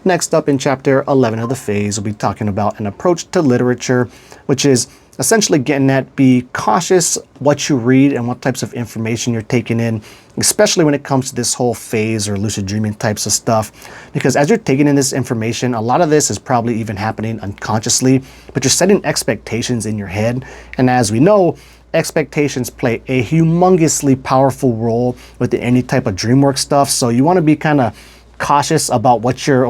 Next up in chapter 11 of the phase, we'll be talking about an approach to literature, which is essentially getting at be cautious what you read and what types of information you're taking in, especially when it comes to this whole phase or lucid dreaming types of stuff. Because as you're taking in this information, a lot of this is probably even happening unconsciously, but you're setting expectations in your head. And as we know, expectations play a humongously powerful role within any type of dream work stuff. So you want to be kind of cautious about what you're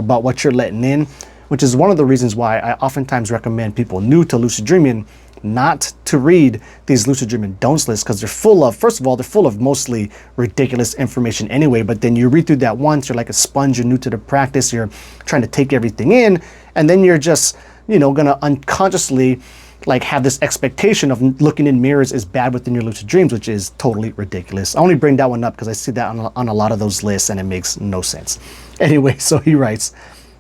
letting in, which is one of the reasons why I oftentimes recommend people new to lucid dreaming not to read these lucid dreaming don'ts lists, because they're full of, first of all, they're full of mostly ridiculous information anyway, but then you read through that once, you're like a sponge, you're new to the practice, you're trying to take everything in, and then you're just, gonna unconsciously like have this expectation of looking in mirrors is bad within your lucid dreams, which is totally ridiculous. I only bring that one up because I see that on a lot of those lists and it makes no sense. Anyway, so he writes,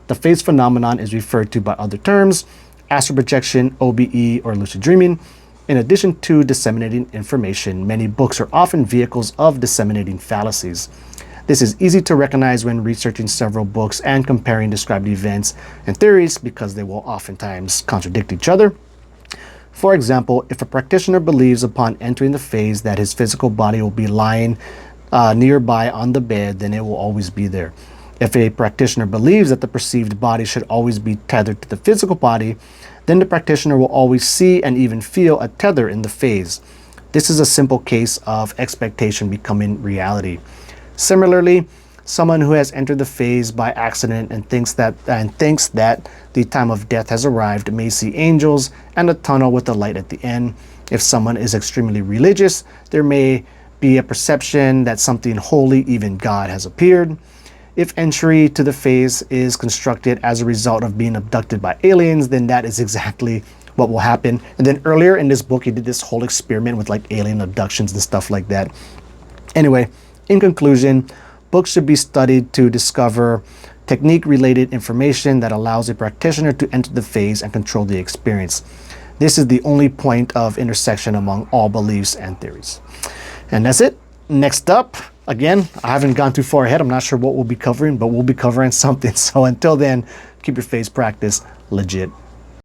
the phase phenomenon is referred to by other terms, astral projection, OBE, or lucid dreaming. In addition to disseminating information, many books are often vehicles of disseminating fallacies. This is easy to recognize when researching several books and comparing described events and theories because they will oftentimes contradict each other. For example, if a practitioner believes upon entering the phase that his physical body will be lying nearby on the bed, then it will always be there. If a practitioner believes that the perceived body should always be tethered to the physical body, then the practitioner will always see and even feel a tether in the phase. This is a simple case of expectation becoming reality. Similarly, someone who has entered the phase by accident and thinks that the time of death has arrived may see angels and a tunnel with a light at the end. If someone is extremely religious, there may be a perception that something holy, even God, has appeared. If entry to the phase is constructed as a result of being abducted by aliens, then that is exactly what will happen. And then earlier in this book, he did this whole experiment with like alien abductions and stuff like that. Anyway, in conclusion, books should be studied to discover technique-related information that allows a practitioner to enter the phase and control the experience. This is the only point of intersection among all beliefs and theories. And that's it. Next up, again, I haven't gone too far ahead. I'm not sure what we'll be covering, but we'll be covering something. So until then, keep your phase practice legit.